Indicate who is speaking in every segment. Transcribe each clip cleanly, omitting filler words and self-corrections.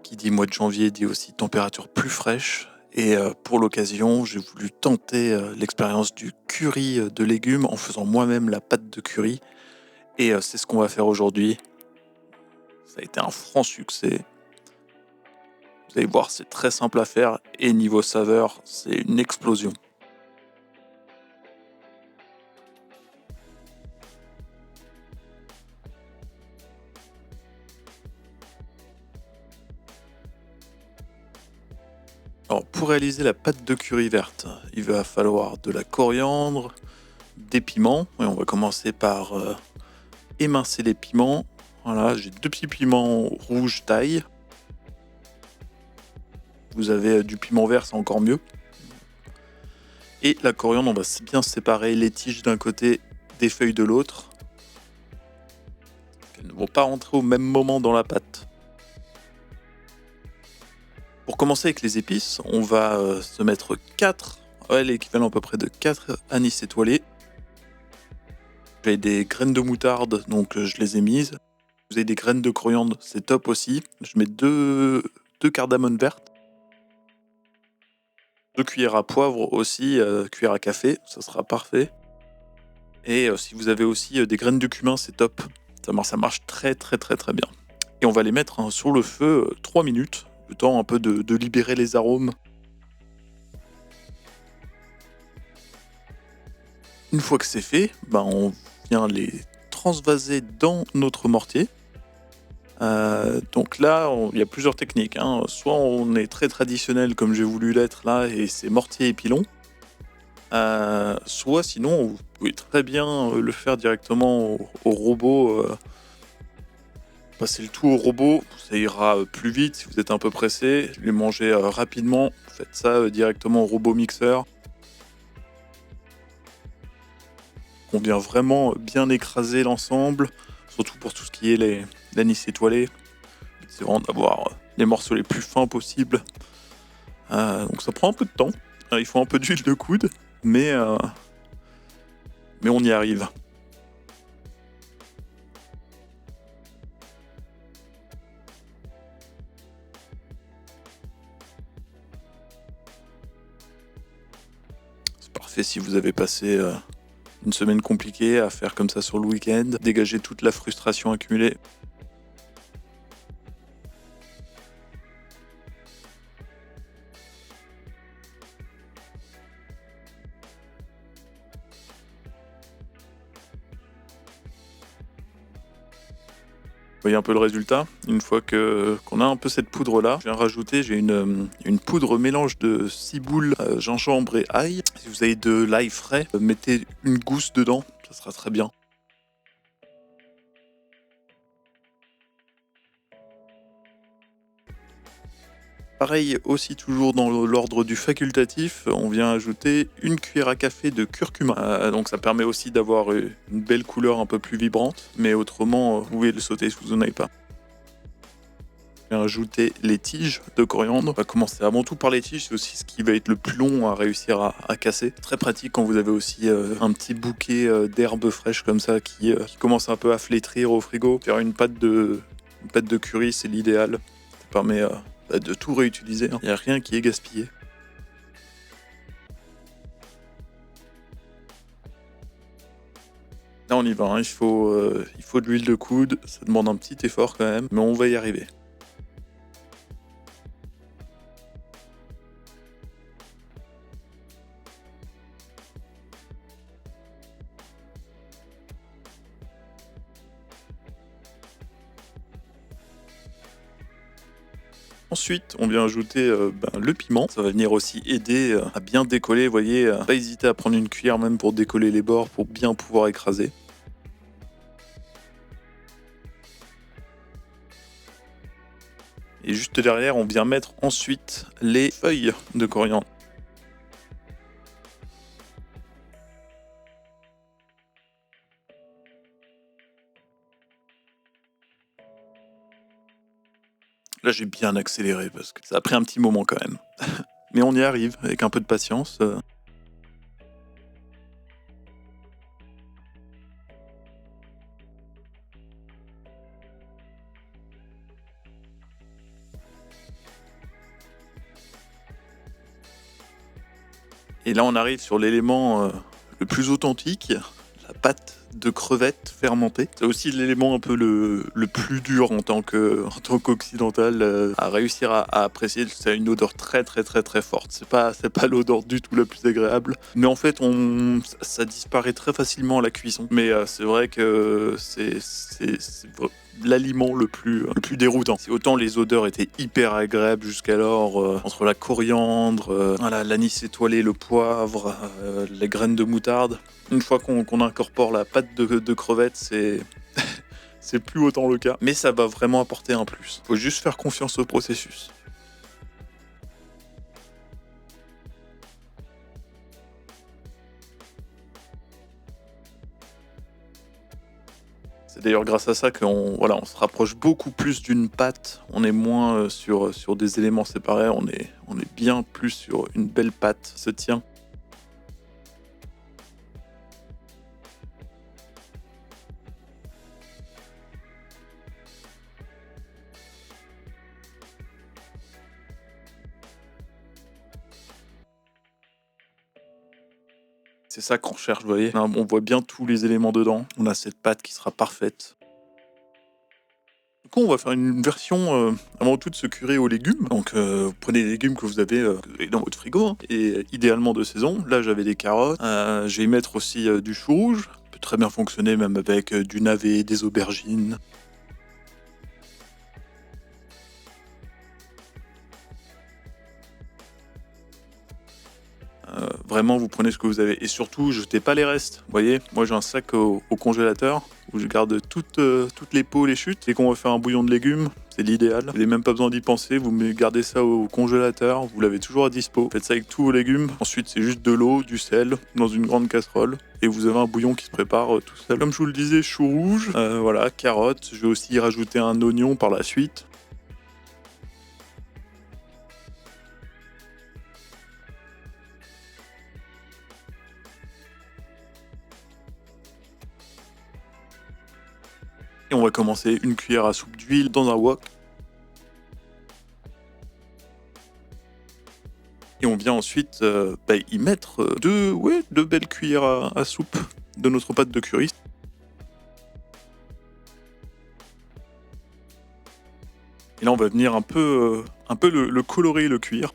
Speaker 1: Qui dit mois de janvier dit aussi température plus fraîche. Et pour l'occasion, j'ai voulu tenter l'expérience du curry de légumes en faisant moi-même la pâte de curry. Et c'est ce qu'on va faire aujourd'hui. Ça a été un franc succès. Vous allez voir, c'est très simple à faire. Et niveau saveur, c'est une explosion. Alors, pour réaliser la pâte de curry verte, il va falloir de la coriandre, des piments. Et on va commencer par émincer les piments. Voilà, j'ai 2 petits piments rouges taille. Vous avez du piment vert, c'est encore mieux. Et la coriandre, on va bien séparer les tiges d'un côté, des feuilles de l'autre. Elles ne vont pas rentrer au même moment dans la pâte. Pour commencer avec les épices, on va se mettre 4, l'équivalent à peu près de 4 anis étoilés. J'ai des graines de moutarde, donc je les ai mises. Vous avez des graines de coriandre, c'est top aussi. Je mets 2 cardamones vertes. 2 cuillères à poivre aussi, cuillère à café, ça sera parfait. Et si vous avez aussi des graines de cumin, c'est top. Ça marche très très très très bien. Et on va les mettre sur le feu 3 minutes, le temps un peu de libérer les arômes. Une fois que c'est fait, on vient les transvaser dans notre mortier. Donc là, il y a plusieurs techniques, hein. Soit on est très traditionnel comme j'ai voulu l'être là, et c'est mortier et pilon. Soit sinon, vous pouvez très bien le faire directement au robot. Passez le tout au robot, ça ira plus vite si vous êtes un peu pressé. Les manger rapidement, faites ça directement au robot mixeur. On vient vraiment bien écraser l'ensemble, surtout pour tout ce qui est les l'anis étoilé. C'est vraiment d'avoir les morceaux les plus fins possibles. Donc ça prend un peu de temps. Il faut un peu d'huile de coude, mais on y arrive. C'est parfait si vous avez passé une semaine compliquée à faire comme ça sur le week-end, dégager toute la frustration accumulée. Vous voyez un peu le résultat. Une fois qu'on a un peu cette poudre là, je viens rajouter, j'ai une poudre mélange de ciboule, gingembre et ail. Si vous avez de l'ail frais, mettez une gousse dedans, ça sera très bien. Pareil aussi, toujours dans l'ordre du facultatif, on vient ajouter une cuillère à café de curcuma. Donc ça permet aussi d'avoir une belle couleur un peu plus vibrante, mais autrement vous pouvez le sauter si vous n'en avez pas. Je viens ajouter les tiges de coriandre. On va commencer avant tout par les tiges, c'est aussi ce qui va être le plus long à réussir à casser. Très pratique quand vous avez aussi un petit bouquet d'herbes fraîches comme ça qui commence un peu à flétrir au frigo. Faire une pâte de curry, c'est l'idéal. Ça permet de tout réutiliser, hein. Il n'y a rien qui est gaspillé. Là on y va, hein. Il faut de l'huile de coude, ça demande un petit effort quand même, mais on va y arriver. Ensuite, on vient ajouter le piment. Ça va venir aussi aider à bien décoller. Vous voyez, pas hésiter à prendre une cuillère même pour décoller les bords, pour bien pouvoir écraser. Et juste derrière, on vient mettre ensuite les feuilles de coriandre. Là, j'ai bien accéléré parce que ça a pris un petit moment quand même. Mais on y arrive avec un peu de patience. Et là on arrive sur l'élément le plus authentique, la pâte de crevettes fermentée. C'est aussi l'élément un peu le plus dur en tant qu'occidental à réussir à apprécier. Ça a une odeur très très très très forte. C'est pas l'odeur du tout la plus agréable. Mais en fait, ça disparaît très facilement à la cuisson. Mais c'est vrai que c'est l'aliment le plus déroutant. Si autant les odeurs étaient hyper agréables jusqu'alors, entre la coriandre, voilà, l'anis étoilé, le poivre, les graines de moutarde. Une fois qu'on incorpore la pâte de crevettes, c'est plus autant le cas. Mais ça va vraiment apporter un plus. Faut juste faire confiance au processus. C'est d'ailleurs grâce à ça qu'on on se rapproche beaucoup plus d'une pâte. On est moins sur des éléments séparés. On est bien plus sur une belle pâte qui se tient. C'est ça qu'on recherche, vous voyez. On voit bien tous les éléments dedans. On a cette pâte qui sera parfaite. Du coup, on va faire une version avant tout de ce curry aux légumes. Donc, vous prenez les légumes que vous avez dans votre frigo, hein, et idéalement de saison. Là, j'avais des carottes. Je vais y mettre aussi du chou rouge. Ça peut très bien fonctionner même avec du navet, des aubergines. Vraiment, vous prenez ce que vous avez. Et surtout, jetez pas les restes. Vous voyez, moi j'ai un sac au congélateur où je garde toutes les peaux, les chutes. Dès qu'on va faire un bouillon de légumes, c'est l'idéal. Vous n'avez même pas besoin d'y penser. Vous gardez ça au congélateur. Vous l'avez toujours à dispo. Faites ça avec tous vos légumes. Ensuite, c'est juste de l'eau, du sel dans une grande casserole. Et vous avez un bouillon qui se prépare tout seul. Comme je vous le disais, chou rouge, voilà, carottes. Je vais aussi y rajouter un oignon par la suite. Et on va commencer une cuillère à soupe d'huile dans un wok. Et on vient ensuite y mettre deux belles cuillères à soupe de notre pâte de curry. Et là, on va venir un peu le colorer, le cuire.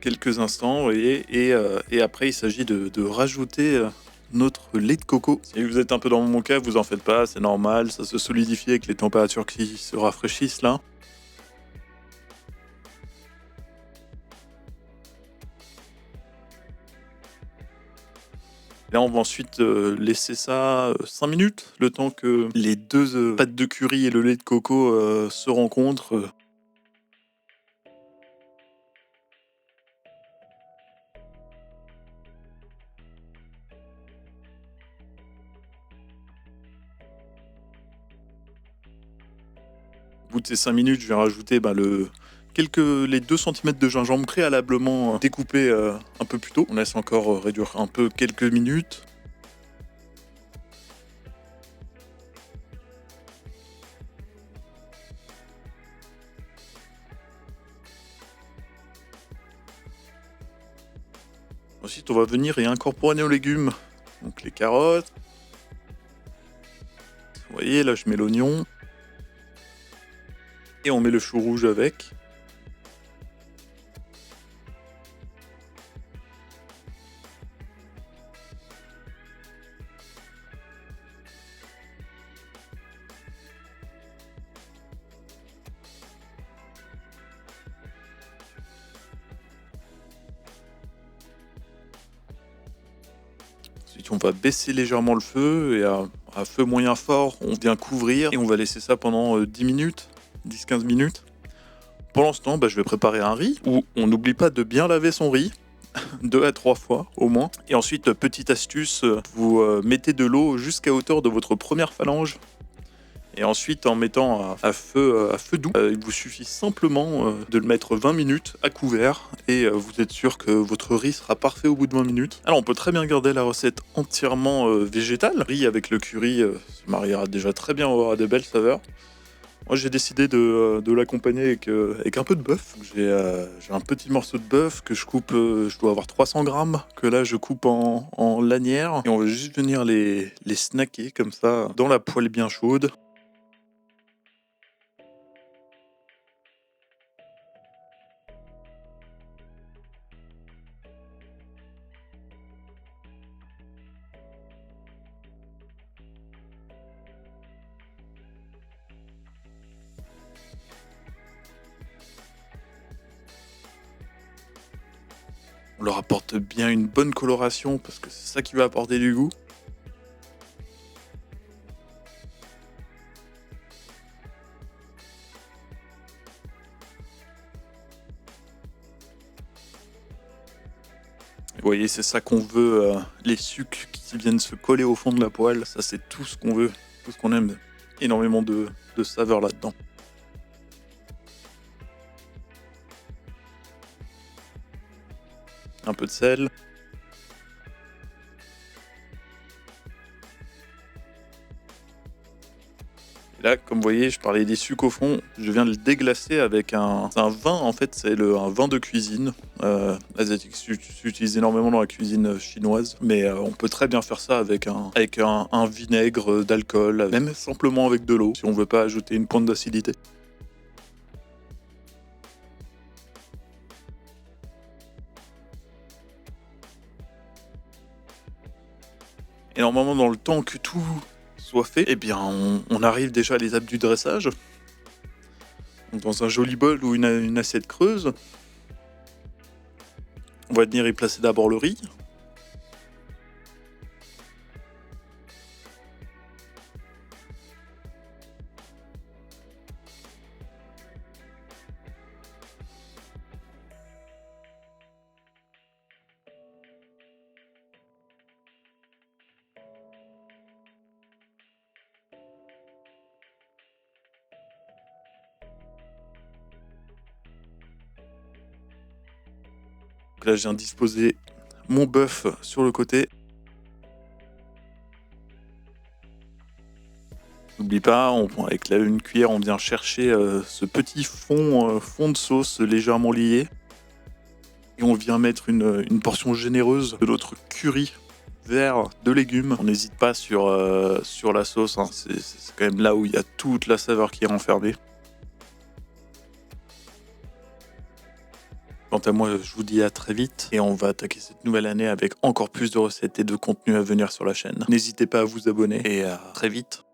Speaker 1: Quelques instants, vous voyez, et après il s'agit de rajouter notre lait de coco. Si vous êtes un peu dans mon cas, vous en faites pas, c'est normal, ça se solidifie avec les températures qui se rafraîchissent là. Là, on va ensuite laisser ça 5 minutes, le temps que les deux pâtes de curry et le lait de coco se rencontrent. Au bout de ces 5 minutes, je vais rajouter les 2 cm de gingembre préalablement découpés un peu plus tôt. On laisse encore réduire un peu quelques minutes. Ensuite, on va venir et incorporer nos légumes. Donc les carottes. Vous voyez, là je mets l'oignon. Et on met le chou rouge avec. Ensuite, on va baisser légèrement le feu et à feu moyen fort, on vient couvrir et on va laisser ça pendant 10 minutes, 10-15 minutes. Pendant ce temps, je vais préparer un riz où on n'oublie pas de bien laver son riz, 2 à 3 fois au moins. Et ensuite, petite astuce, vous mettez de l'eau jusqu'à hauteur de votre première phalange. Et ensuite, en mettant à feu doux, il vous suffit simplement de le mettre 20 minutes à couvert et vous êtes sûr que votre riz sera parfait au bout de 20 minutes. Alors, on peut très bien garder la recette entièrement végétale. Le riz avec le curry se mariera déjà très bien, aura des belles saveurs. Moi, j'ai décidé de l'accompagner avec un peu de bœuf. J'ai un petit morceau de bœuf que je coupe, je dois avoir 300 grammes, que là, je coupe en lanières. Et on va juste venir les snacker comme ça, dans la poêle bien chaude. On leur apporte bien une bonne coloration, parce que c'est ça qui va apporter du goût. Vous voyez, c'est ça qu'on veut, les sucs qui viennent se coller au fond de la poêle, ça c'est tout ce qu'on veut, tout ce qu'on aime. Énormément de saveur là-dedans. Un peu de sel. Et là, comme vous voyez, je parlais des sucs au fond, je viens de le déglacer avec c'est un vin, en fait, c'est un vin de cuisine asiatique. C'est utilisé énormément dans la cuisine chinoise, mais on peut très bien faire ça avec un vinaigre d'alcool, même simplement avec de l'eau, si on veut pas ajouter une pointe d'acidité. Et normalement, dans le temps que tout soit fait, eh bien, on arrive déjà à l'étape du dressage. Donc, dans un joli bol ou une assiette creuse, on va venir y placer d'abord le riz. Donc là, je viens disposer mon bœuf sur le côté. N'oublie pas, avec une cuillère, on vient chercher ce petit fond de sauce légèrement lié. Et on vient mettre une portion généreuse de notre curry vert de légumes. On n'hésite pas sur la sauce, hein. C'est quand même là où il y a toute la saveur qui est renfermée. Quant à moi, je vous dis à très vite et on va attaquer cette nouvelle année avec encore plus de recettes et de contenu à venir sur la chaîne. N'hésitez pas à vous abonner et à très vite.